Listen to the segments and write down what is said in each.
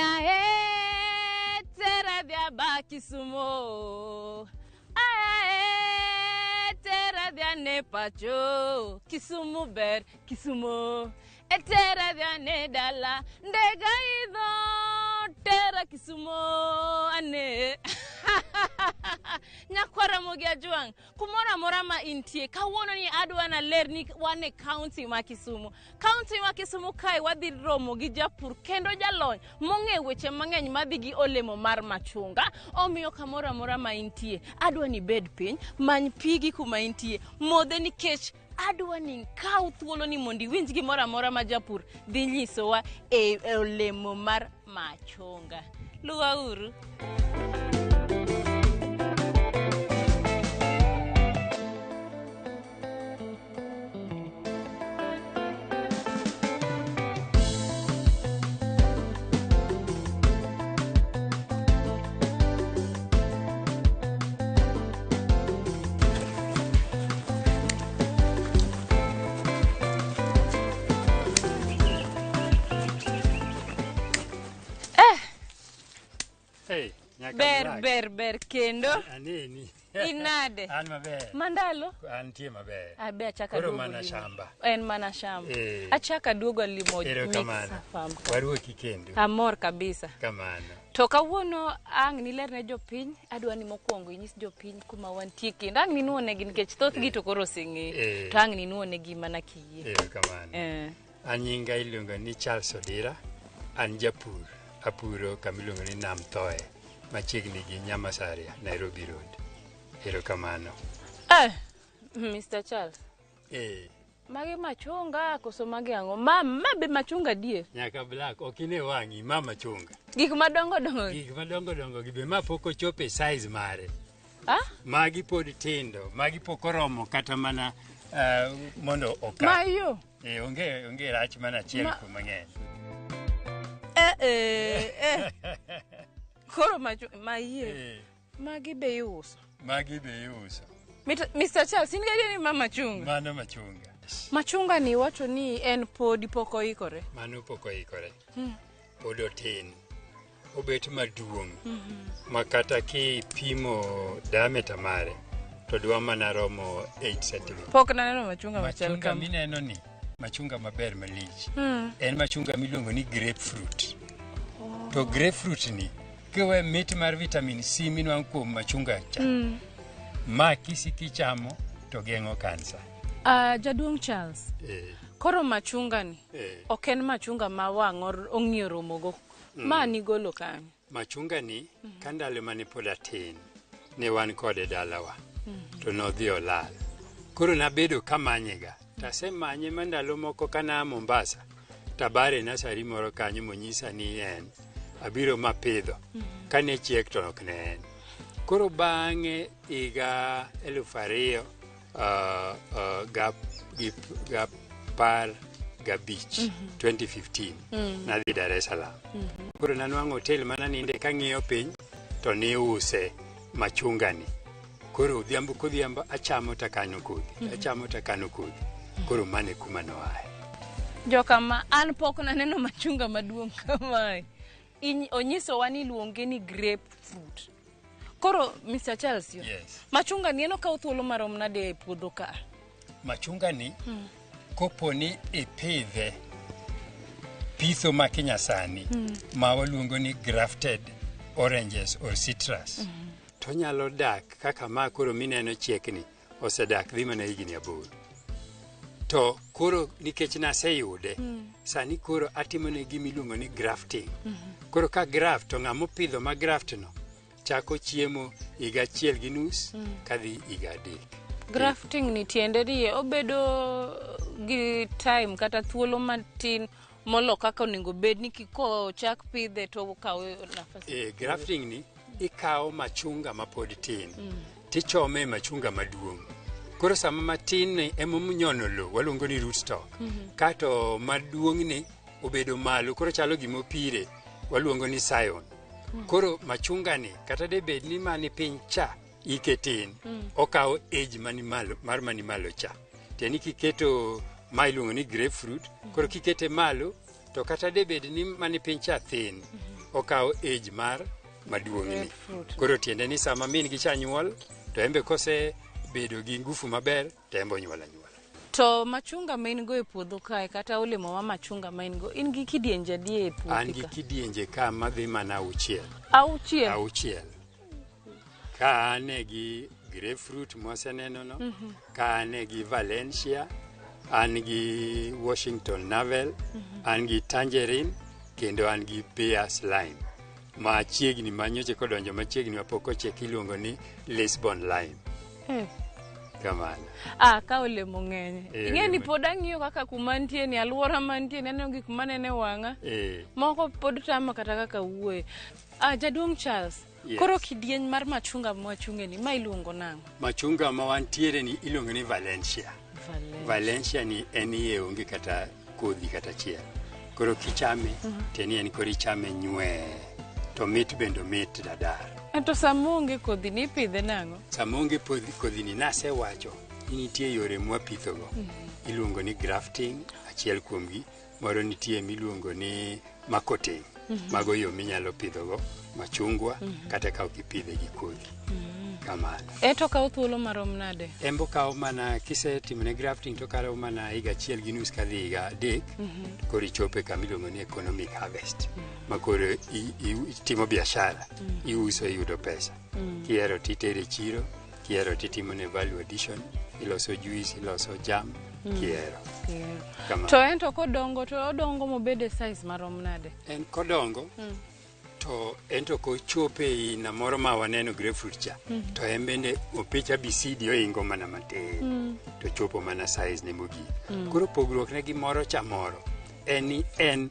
Aya tera dia ba Kisumu. Aya tera dia ne pacho. Kisumu ber Kisumu. Etera dia ne dala ndega idho tera Kisumu ane. Nyakwara Ramogi ajuang kumora morama intie kawuono ni adwa na ler ni wane county ma Kisumu. County ma Kisumu kai wadhi romo gi japur kendo jalony mong'e weche mang'eny madhi gi olemo mar machunga. Omiyo kamora morama intie adwa ni bed piny many pigi kuma intie modhe nikech adwa ni kaw thuolo ni mondi winj gi mora mora ma japur dhi nyisowa e olemo mar machunga. Luwa uru. Hey, ber kendo. Anini. Inade. An maber. Mandalo. Antie maber. Abe achaka duogo. Koro mana shamba. En mana shamba. Achaka duogo limo mixa farm. Waruoki kendo. Amor kabisa. Kamano. To kawuono ang' ni ler ne jopiny adwa ni mokwongo inyis jopiny kuma wantie kendo ang' ni nuonegi nikech thoth gi to koro oseng'e to ang' ni nuonegi mana kiyie. Kamano. An nyinga iluongo ni Charles Odira. An japur. Apuro kamiluongo ni Nam Thoe machiegni gi Nyamasaria, Nairobi Road. Erokamano. Mr. Charles. Mage machunga koso mage ang'o? Ma be machunga dier? Nyaka black, okine wang'i, ma machunga. Gik madongo dongo. Gik madongo dongo gi be ma pok ochope size mare. Magi pod tindo, magi pok oromo kata mana mondo oka. Mayo. Onge rach mana achiel kuom mang'eny. Koro maiye. Magi be iuso. Magi be iuso. Mr. Charles, in gadi ni mama machunga? Mano machunga. Machunga ni wacho ni en podi pok oikore. Mano pok oikore. Pod otin. Obet maduong'. Makata kipimo diameter mare to dwa mana romo 8 cm. Pok naneno machunga machal kama. Machunga mineno ni machunga maber malich. En machunga miluongo ni grapefruit. To grapefruit ni kewe mit mar vitamin C minwang' kuom machunga cha. Ma kisiki chamo to geng'o kansa. Jaduong' Charles. Koro machunga ni ok en machunga ma wang'or ong'iyo romogo. Ma ni golo kanyo. Machunga ni kandalo mane pod atin ne wan kode dalawa. To nodhi olal. Koro nabedo kamanyega. Tasemanye mandalo moko kana Mombasa. Tabare nasari moro kanyo monyisa ni en abiro mapidho. Kane chiek to ok ne en. Koro bang'e iga 2000 gapar gabich 2015 nadhi Dar es Salaam. Koro nanwang'o hotel mana ninde kang'iyo piny to ni use machunga ni. Koro odhiambo kodhiambo achamo takano kodhi. Koro mane kuma noae. Joka ma an pok naneno machunga maduong' kamae. Onyisowa ni iluonge ni grapefruit. Koro Mr. Charles yo. Machunga ni eno kawo thuolo marom nade e puodho ka? Machunga ni kopo ni ipidhe pitho ma kinyasani ma waluongo ni grafted oranges or citrus. To nyalo dak kaka ma koro mineno chiekni osedak dhi mana higni 8. To koro nikech naseyude sani koro atimone gimiluongo ni grafting. Koro ka graft to ng'amo pidho ma graft no chako chiemo higa 1.5 kadhi higa 3. Grafting ni tiende ni obedo gi time kata thuolo matin molo kaka onego bed ni kiko chak pidhe to kawo nafasi. Grafting ni ikawo machunga mapod tin tichome machunga maduong'. Koro sama matin ni emomunyono lo waluongo ni rootstock. Kato maduong' ni obedo malo koro chalo gimopire waluongo ni scion. Koro machunga ni kata de bed ni mani piny cha iketin okawo age mani malo mar mani malo cha. Tieni kiketo ma iluongo ni grapefruit koro kikete malo to kata de bed ni mani piny cha thin okawo age mar maduong'ni. Koro tiende ni sama min gi cha nyuol to embe kose bedo gi ngufu maber to embe onyuol anyuola. To machunga ma in go e puodho kae kata olemo ma machunga ma in go in gi kidienje adi e puodho? An gi kidienje ka madhi mana 6. 6. Ka ane gi grapefruit mwaseneno no, ka ane gi Valencia, an gi Washington Navel, an gi tangerine, kendo an gi Bear's lime. Ma chiegni manyoche kodonjo machiegni mapok ochiek iluongo ni Lisbon lime. Kamano. Ka olemo ng'eny. Ing'e ni pod ang'iyo kaka kuma nitie ni alwora mantie neno gik manene wang'a. Moko pod tama kata kaka wuoye. Jaduong' Charles. Yes. Koro kidieny mar machunga mwachunge ni ma iluongo nang'o? Machunga ma wantiere ni iluongo ni Valencia. Valencia ni en iye onge kata kodhi kata chiel. Koro kichame teni en kori chame nywe. To mit bendo mit dadar. To samonge kodhi ni pidhe nang'o? Samonge kodhi ni nasewacho nitie yore mwapithogo. Iluongo ni grafting, achiel kuomgi. Moro nitie miluongo ni marketing. Mago yo minyalo pidhogo machungwa kata ka okipidhe gi kodhi. Kamano. To kawo thuolo marom nade? Embo kawo mana kisetimone grafting to kawo mana higa achiel gi nus kadhi higa 3. Koro ichope kamiluongo ni economic harvest. Makoro itimo biashara, iuso iyudo pesa. Kihero titere chiro, kihero titimone value addition, iloso juice, iloso jam, kihero. To ento kodongo to odongo mobede size marom nade? En kodongo to ento kochope ina moro ma waneno grapefruit cha to embende opicha bisidi oingo mana matin to chopo mana size ne mogi. Koro pogruok ne gi moro cha moro en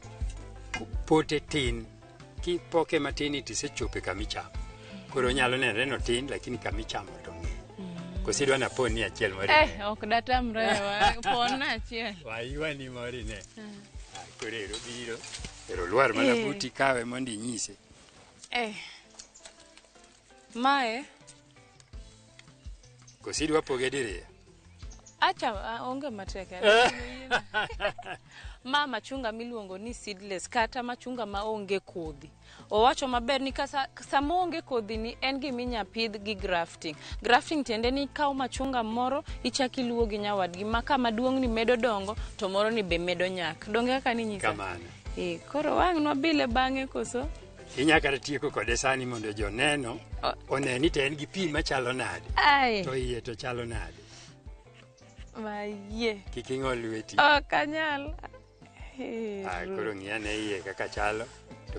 pote tin ki poke matini tisechope kamichamo. Koro nyalo nenre no tin lakini kamichamo to ng'eny. Kosidwa na poni achiel mori. Ok datamre pon na achiel. Waiwa ni mori ne. Koro ero biro. Ero luar mana buti kawe mondi nyise. Mae kosidwa poge dire. Acha onge mateke. Ma machunga miluongo ni seedless kata machunga ma onge kodhi. Owacho maber ni sama onge kodhi ni en giminya pidh gi grafting. Grafting tiende ni kawo machunga moro ichaki luwo gi nyawadgi ma kama duong' ni medo dongo to moro ni be medo nyak. Donge kaka ni nyisa? Kamano. Koro wang' no bile bang'e koso? Inyaka tieko kode sani mondo joneno oneni to en gi pi machalo nade. To iye to chalo nade. Maye. Kik ing'ol lweti. Kanyal. Koro ng'iyane iye kaka chalo.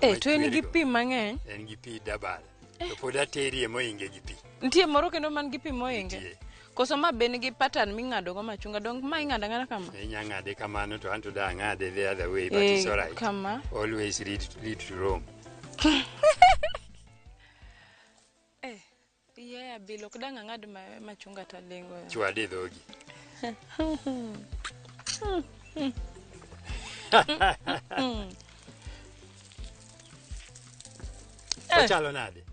To en gi pi mang'eny? En gi pi dabal. To pod aterie moinge gi pi. Nitie moro kendo man gi pi moinge? Koso ma ben gi pattern ming'ado go machunga dong ma ing'ada ng'ada kama? Inya ng'ade kamano to anto da ng'ade the other way but it's all right. Kama? Always lead to Rome. Yeah, bilo kudanga ng'ad machunga talengo. Chwade dhogi. Ochalo nade?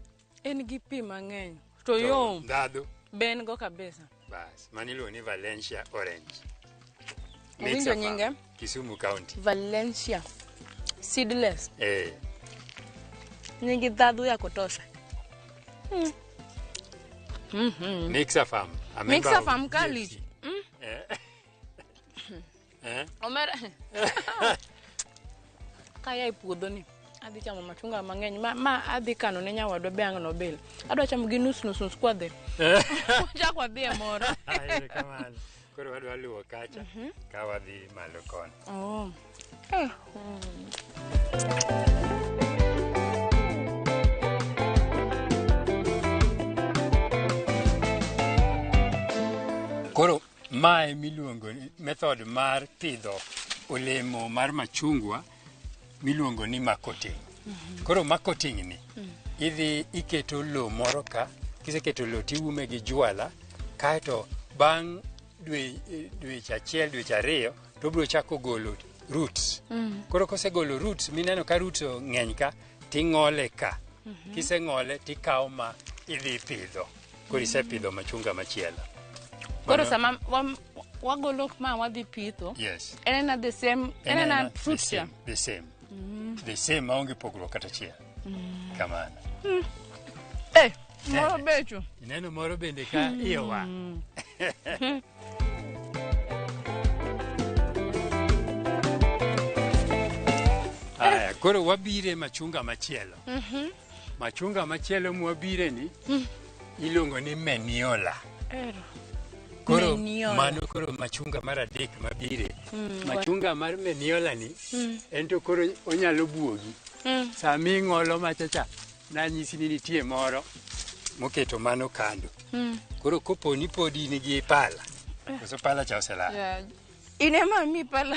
En gi pi mang'eny. To yom. Ndado. Ben go kabisa. Bas, manilo ni Valencia orange. Winjo nyinge? Kisumu County. Valencia. Seedless. Nyingi dhadhu ya kutosha. Mixa farm. Mixa farm kali. Omera. Kaya ipuodho ni. Adhi chamo machunga mang'eny ma adhi kano ne nyawadwa bang' no bil. Adwa chamo gi nus kwadhe. Chak wadhi e moro. Kamano. Koro wadwa luwo kacha ka wadhi malo kono. Koro mae miluongo ni method mar pidho olemo mar machungwa miluongo ni marketing. Koro marketing ni idhi iketo lo moro ka, kiseketo lo tiume gi jwala, kaeto bang' dweche achiel dweche ariyo to biro chako golo roots. Koro kosegolo roots mineno ka roots ng'eny ka ting'ole ka. Kiseng'ole tikawo ma idhi pidho. Koro isepidho machunga machielo. Koro sama wagolo ma wadhi pitho. Yes. En the same, en fruit the same. The same maonge pogruok kata chiel. Kamano. Moro becho. Ineno moro bende ka iyo wa. Aya, koro wabire machunga machielo. Machunga machielo mwabire ni iluongo ni meniola. Koro mano koro machunga mar adek mabire. Machunga mar meniola ni ento koro onyalo buogi. Sami ng'olo machacha nanyisi ni nitie moro moketo mano kando. Koro kopo ni podi nigi pala. Koso pala cha osela. Ine mami pala.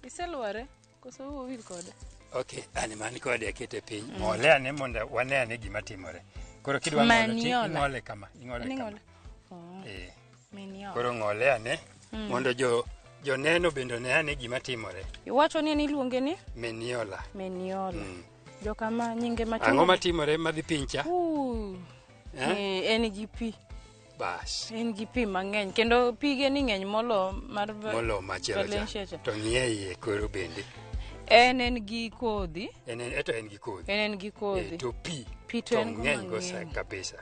Iseluore? Koso owil kode. Okay, ane mani kode akete piny. Ng'ole ane mondo wane ane gima timore. Koro kidwa ng'ole kama. Ing'ole kama. Meniola. Koro ng'ole ane mondo joneno bende ne ane gima timore. Iwacho ni iluonge ni? Meniola. Meniola. Jokama nyinge machunga. Ang'o matimore madhi pincha? En gi pi. Bas. En gi pi mang'eny. Kendo pige ni ng'eny molo mar machielo cha. To ng'iye iye koro bende. En gi kodhi. En gi kodhi. En gi kodhi. To pi. Pi to en ng'eny go sa kabisa.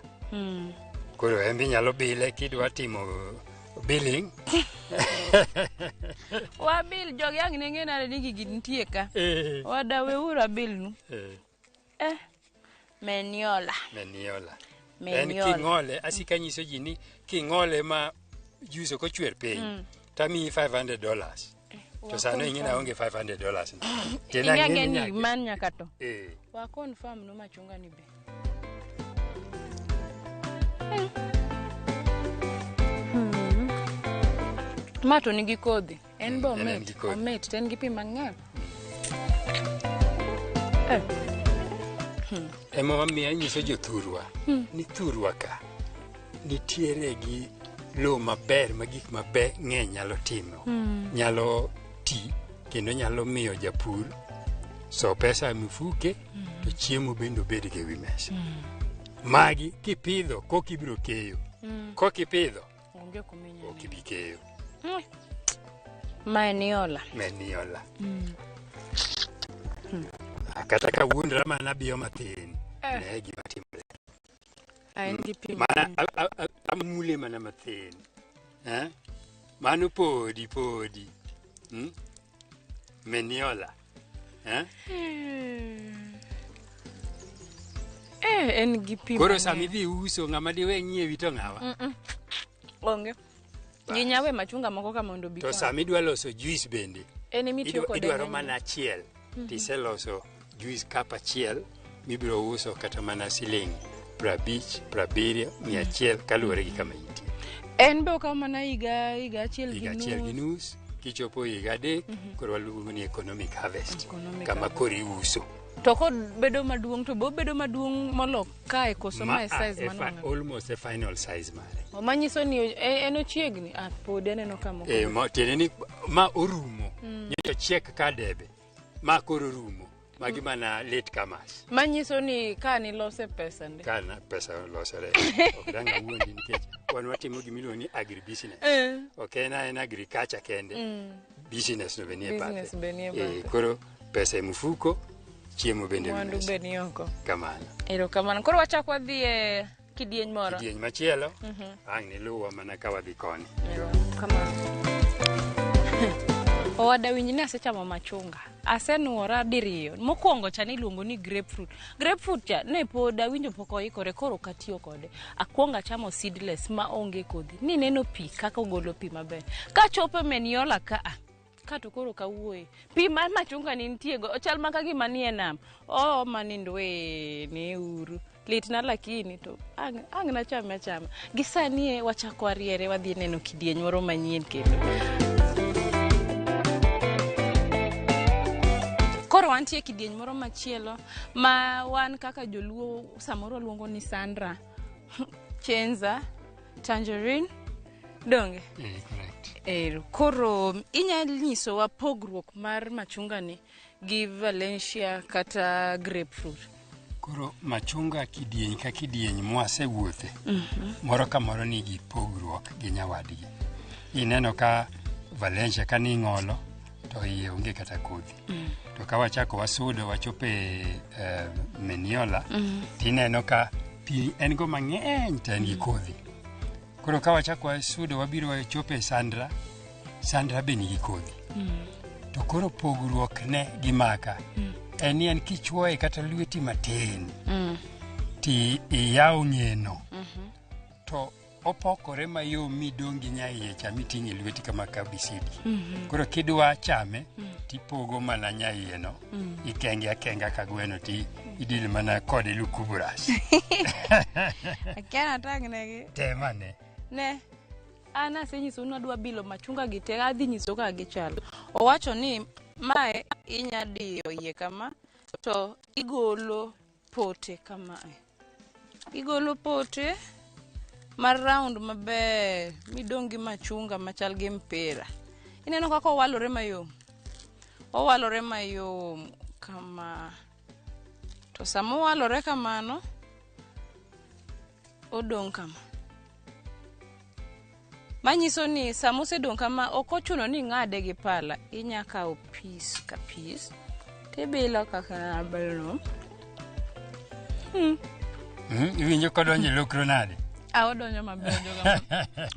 Koro embi nyalo bile kidwa timo billing. Wabil jogi ang' ne ng'ena ni gigi nitie ka. Wadawe ura bil nu. Meniola. En king'ole, asika nyiso ji ni king'ole ma juice ko chwer piny. Tami $500. To sano ing'ina onge $500. Tena ng'eni man nyaka to. Wa confirm no machunga ni be. Tomato nigi kodhi. En bo omet, ten gi pi mang'eny. Ema mamiyo nyiso jothurwa ni thurwa ka nitiere gi lo maber ma gik maber ng'eny nyalo timo. Nyalo ti kendo nyalo miyo japur so pesa mifuke to chiemo bende bed gi wi mesa. Magi kipidho kokibiro keyo. Kokipidho onge kuminya. Okibikeyo. Meniola. Kata ka wuondra mana biyo matin. Ne gima timore. En gi pi. Mana amule mana matin. Mano podi. Meniola. En gi pi. Koro sami dhi uso ng'ama diwe ng'iewi to ng'awa. Onge. Ginyawe machunga moko ka mondo bi. To sami dwa loso juice bende. En emitiyo kode. Idwaro mana achiel. Tiseloso juice cup achiel mibiro uso kata mana siling 50, 70, 100 kaluwore gi kama intie. En be okaw mana higa achiel gi nus. Kichopo higa adek, koro waluongo ni economic harvest. Kama kori uso. To kod bedo maduong' to bo bedo maduong' molo kae koso ma size manong. Almost a final size mare. Manyiso ni en ochiegni. Pod eneno kama. Tiene ni ma orumo. Nyocha chiek ka debe. Ma koro rumo. Magi mana late kamas. Manyiso ni ka ni lose pesa ndi. Kana pesa losore. Okdanga wuondi nikech wan watimo gimiluongo ni agribusiness. Okay, en agriculture kende. Business no benie pake. Koro pesa mfuko, chiemo bende mwandu bende oko. Kamano. Kamano. Koro wachak wadhi e kidieny moro. Kidieny machielo. Ang' ni luwa mana ka wadhi koni. Kamano. Owada winji ni asechamo machunga. Asenuora diriyo. Mokwongo cha niluongo ni grapefruit. Grapefruit cha ne pod awinjo pok oikore koro katiyo kode. Akwonga chamo seedless ma onge kodhi. Ni neno pi kaka ogolo pi maber. Ka chopo meniola ka to koro kawuoye. Pi mar machunga ni ntiego. Ochal maka gima nie nam. Manindo ne uru. Litna lakini to ang' na chama. Gisani wachako ariere wadhi neno kidieny moro manyien kendo. Koro wantie kidieny moro machielo ma wan kaka joluo samoro luongo ni Sandra, Chenza, Tangerine, donge? Correct. Koro inyalo nyiso wa pogruok mar machunga ni gi Valencia kata grapefruit. Koro machunga kidieny ka kidieny mwasewuothe. Moro ka moro nigi pogruok gi nyawadgi. Ineno ka Valencia ka ning'olo to iye onge kata kodhi. To ka wachako wasudo wachope Meniola, tineno ka pi en go mang'eny to en gi kodhi. Koro ka wachako wasudo wabiro wachope Sandra be nigi kodhi. To koro pogruok ne gi maka en ni en kichwoye kata lweti matin ti iyawo ng'eno to opokore mayom midongi nyaiye cham iting'e lweti kama kabisidi. Koro kidwa chame tipogo mana nyaiyeno ikenge akenga ka gweno ti idil mana kode lukubras. Akiana tangnegi. Temane. Ne. Ana senyiso nadwa bilo machunga gi te adhi nyiso ka gichalo. Owacho ni mae inya diyo iye kama to igolo pote kama. Igolo pote mar round maber midongi machunga machal gi mpira. Ineno kaka owalore mayom. Owalore mayom kama. To samo owalore kamano odong kama. Manyiso ni samose dong kama okochuno ni ng'ade gi pala, inya kawo piece ka piece tibilo kaka abelo. Iwinjo kodonje lokro nade? Odonjo maber joga.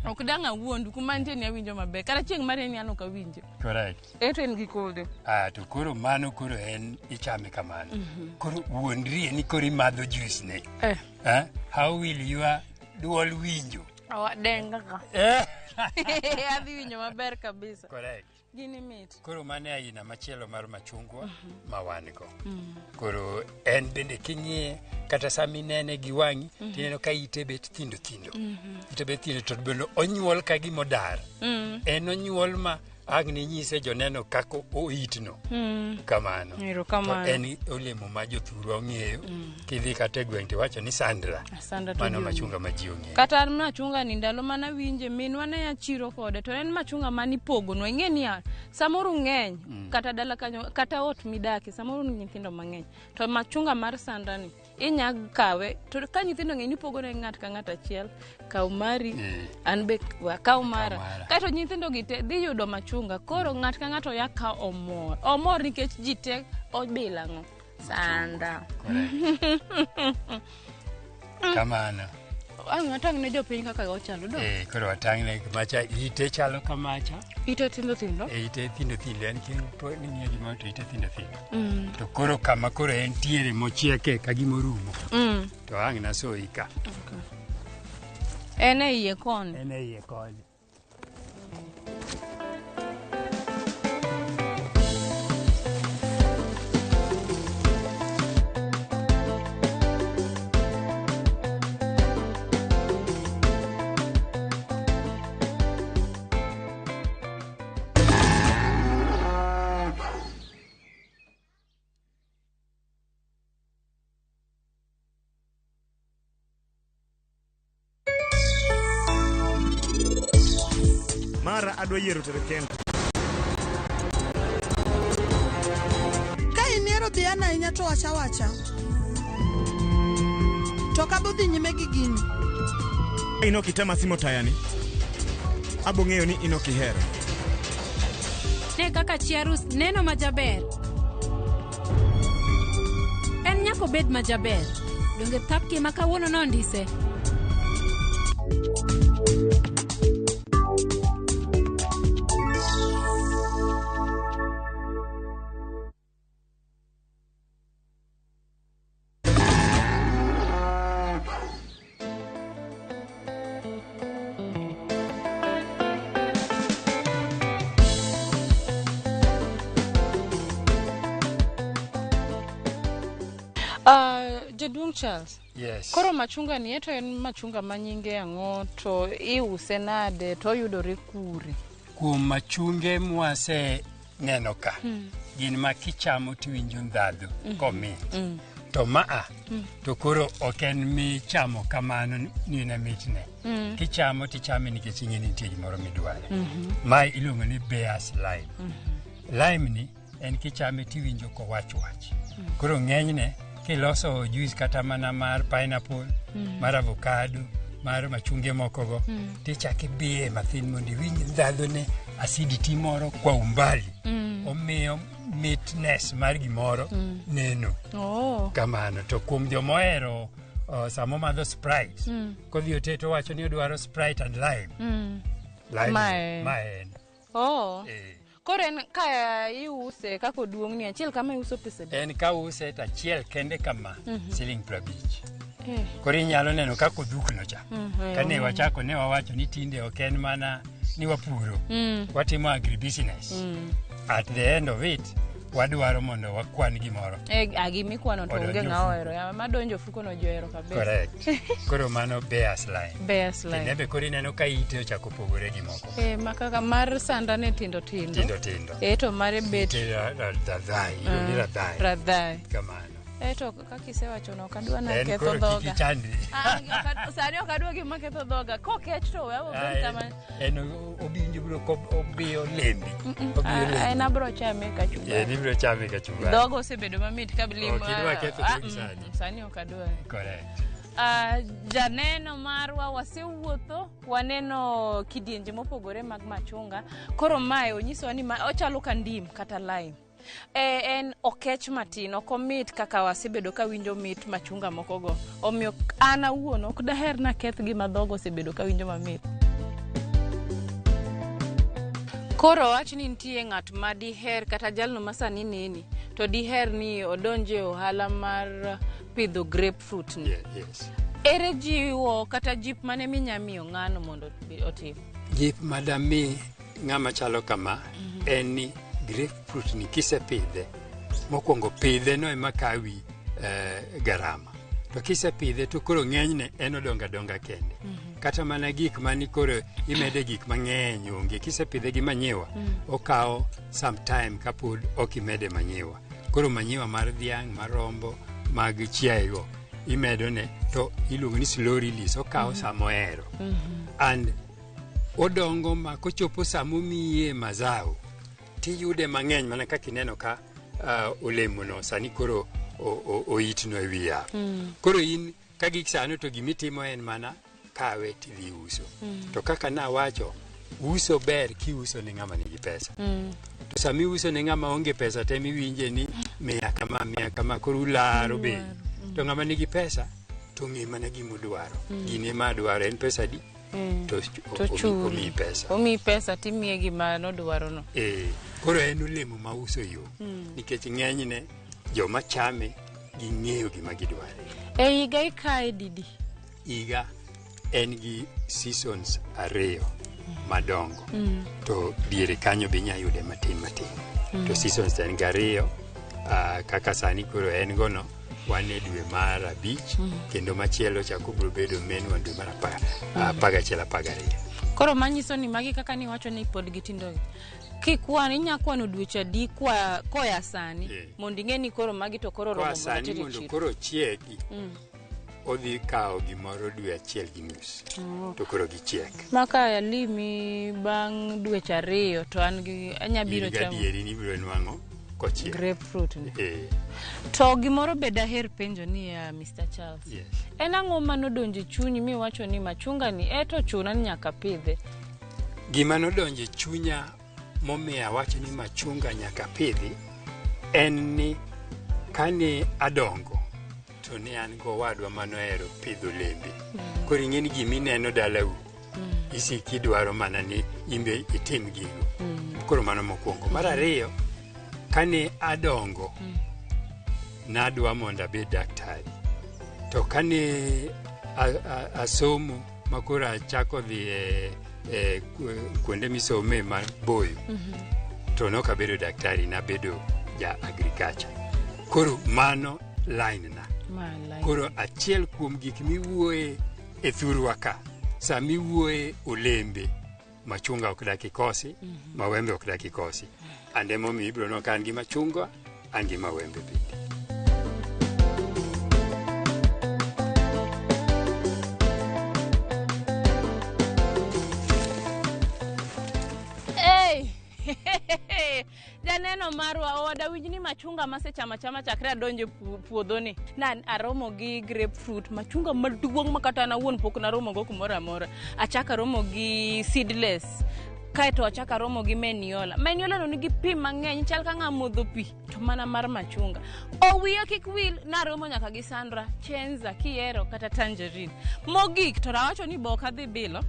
Ok dang' awuondu kuma nitie ni awinjo maber. Kata chieng' mare ni an ok awinjo. Correct. Eto en gi kodhi. To koro mano koro en ichame kamano. Koro wuondri ni koro imadho juice ne. How will your duol winjo? Denga ka. Adhi winjo maber kabisa. Correct. Gini mit. Koro mane aina machielo mar machungwa ma wan go. Koro en bende king'iye kata saminene gi wang'i tineno ka ite bet thindo. Ite bet thindo to bendo onyuol ka gimodar. En onyuol ma agni nyise joneno kako oitno. Kamano. To en olemo ma jothuru ong'eyo. Kidhi kata gweng' wacho ni Sandra. Mano machunga ma ji ong'eyo. Kata machunga ni ndalo mana winje minwa ne ya chiro kode to en machunga mani pogonwa ing'e ni samoro ng'eny kata dala kanyo kata ot midake samoro nyithindo mang'eny to machunga mar Sandra ni inya kawe to ka nyithindo ng'eny ipogo ne ng'at ka ng'at achiel kaw mari an be kaw mara kato nyithindo gite dhi yudo machunga koro ng'at ka ng'ato ya ka omor nikech ji te obila ng'o Sandra. Kamano. Watang' ne jopiny kaka ochalo do. Koro watang' ne macha ite chalo kamacha. Ite thindo. Ite thindo en king ni gima to ite thindo. To koro kama koro en tiere mochieke ka gimorumo. To ang' na so ika. En e iye koni. Mara adwa yiero tere kendo. Ka iniero biana ahinya to wacha. To kabudhi nyime gi gini. Ino kitema simo tayani. Abo ng'eyo ni ino kihero. Ne kaka chiarus neno majaber. En nyako bed majaber. Donge thapki ma kawuono nondise. Jaduong' Charles. Yes. Koro machunga ni eto en machunga manyinge ang'o to iuse nade to yudore kure? Kuom machunge mwase neno ka. Gin ma kichamo tiwinjo ndhadhu komit. To to koro ok en mi chamo kamano ni na mitne. Kichamo tichame nikech ing'e ni nitie gimoro midware. Mae iluongo ni Bear's lime. Lime ni en kichame tiwinjo kowach. Koro ng'enyne kiloso juice kata mana mar pineapple, mar avocado, mar machunge mokogo, tichaki biye mathin mondo iwinj ndhadhune acidity moro kwa umbali. omiyo mitness mar gimoro neno kamano. To kuom jomohero samo madho Sprite kodhi oteto wacho ni odwaro Sprite and lime. Maen. Koro en ka iuse kako duong' ni achiel kama iuso pesa. En ka use to achiel kende kama siling 50. Koro inyalo neno kako dukno cha. Kane wachako ne wawacho ni tinde ok en mana ni wapuro. Watimo agribusiness. At the end of it, wadwaro mondo wakwan gimoro. Gimikwano to onge ng'aohero. Madonjo fuko no johero kabisa. Correct. Koro mano bears line. Bears line. Nebe koro neno ka ite ochako pogore gi moko. Makaka mar sanda ne tindo. To mare bet. Radhai. Kamano. To kaka isewacho no kadwa na ketho dhoga. Sani ok adwa gima ketho dhoga. Kokech to wewe ben kama. En obinjo bro obiyo lembi. En abro chame kachumbari. Ni bro chame kachumbari. Dhoga osebedo mamit kabilimo. Okidwa ketho dhogi sani. Sani ok adwa. Correct. Janeno marwa wasewuotho waneno kidienje mopogore mag machunga. Koro mae onyiso ni ochalo ka ndim kata lime. En okech matin, ok omit kaka wasebedo ka winjo mit machunga moko go. Omiyo an awuon ok daher na keth gima dhogo osebedo ka winjo mamit. Koro wach ni nitie ng'at ma diher kata jalno masani neni to diher ni odonje ohala mar pidho grapefruit ni. Yes. Ere jiwo kata jip mane minyamiyo ng'ano mondo otim? Jip madami ng'ama chalo kama en ni grapefruit ni kisepidhe mokwongo pidhe no ema kawi garama. To kisepidhe to koro ng'enyne en odonga kende. Kata mana gik mani koro imede gik mang'eny onge. Kisepidhe gi manyiwa okawo sometime kapod ok imede manyiwa. Koro manyiwa mar dhiang', mar rombo, mag chiayo imedo ne to iluongo ni slow release. Okawo samohero. And odongo ma kochopo samomiye mazao tiyude mang'eny mana kaka ineno ka olemo no sani koro oitno e wi yath. Koro in ka gik sano to gimitimo en mana kawe tidhi uso. To kaka nawacho, uso ber kiuso ne ng'ama nigi pesa. To sami uso ne ng'ama onge pesa te miwinje ni miya kama koro ularo be. To ng'ama nigi pesa to ng'e mana gimodwaro. Gine ma dwaro en pesa di. To omi pesa. Omi pesa timiye gima nodwaro no. Koro en olemo ma uso yo. Nikech ng'enyne joma chame ging'eyo gima gidwaro. Higa ikae didi? Higa en gi seasons 2 madongo. To diere kanyo be nyayude matin. To seasons en 2 kaka sani koro en gono wane dwe mar 5 kendo machielo chako biro bedo menwa dwe mar 11. Koro manyiso ni magi kaka ni wacho ni pod gitindo. Kikwan inyakwano dweche adi koya sani mondo ing'e ni koro magi to koro romo sani mondo koro chiegi. Odhi kawo gimoro dwe 1.5 to koro gichiek. Maka alimi bang' dweche 2 to an gi anyabiro chamo. Gadieri ni biro nwang'o kochiek. Grapefruit ni. To gimoro be daher penjo ni Mr. Charles. Yes. En ang'o manodonje chunyi miwacho ni machunga ni eto chuna ni nyaka pidhe? Gima nodonje chunya momiyo awacho ni machunga nyaka pidhi en ni kane adongo to ne an go wadwa manohero pidho lembe. Koro ing'e ni gimineno dalau isiki dwaro mana ni imbe itim gigo. Koro mano mokwongo. Mar ariyo, kane adongo nadwa mondo abed daktari. To kane asomo makoro achako dhi kuonde misome maboyo to nok abedo daktari, nabedo ja agriculture. Koro mano line na. Koro achiel kuom gik miwuoye e thurwa ka sami wuoye olembe machunga ok dakikosi, mawembe ok dakikosi. Andemo mi ibro no kan gi machunga angi mawembe bende. Janeno marwa oda winj ni machunga masechama chakre adonje puodho ni. Nan aromo gi grapefruit machunga maduong' makata na wuon pok na romo go kumoro amora. Achaka romo gi seedless kaeto wachaka romo gi Meniola. Meniola no nigi pi mang'eny, chal ka ng'a modho pi to mana mar machunga. Owiyo kik wil, naromo nyaka gi Sandra, Chenza, Kiero kata Tangerine. Mogik to nawacho ni boka dhi bilo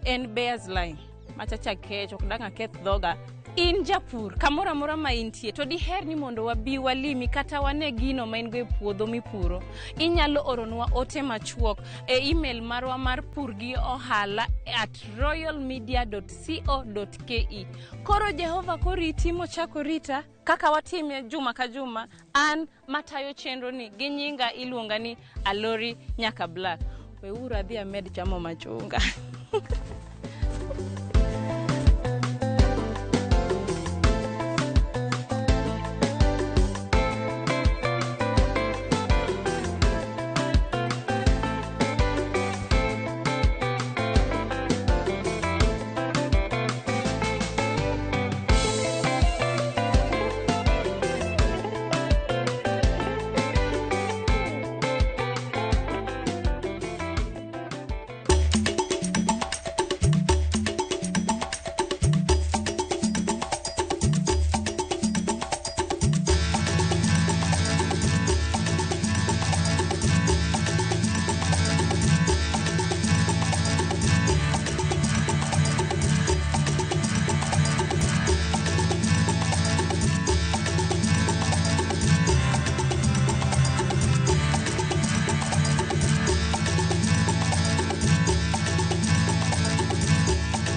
en Bears Line. Machacha kech, ok dang' aketh dhoga. In japur, kamora mora ma intie, to diher ni mondo wabi walimi kata wane gino ma in go e puodho mipuro. Inyalo oronwa ote machuok e email marwa mar purgiohala@royalmedia.co.ke. Koro Jehova koriti mochako rita kaka watime juma ka juma. An matayo chenro ni gi nyinga iluonga ni Alori Nyaka Black. Weuru adhi amed chamo machunga.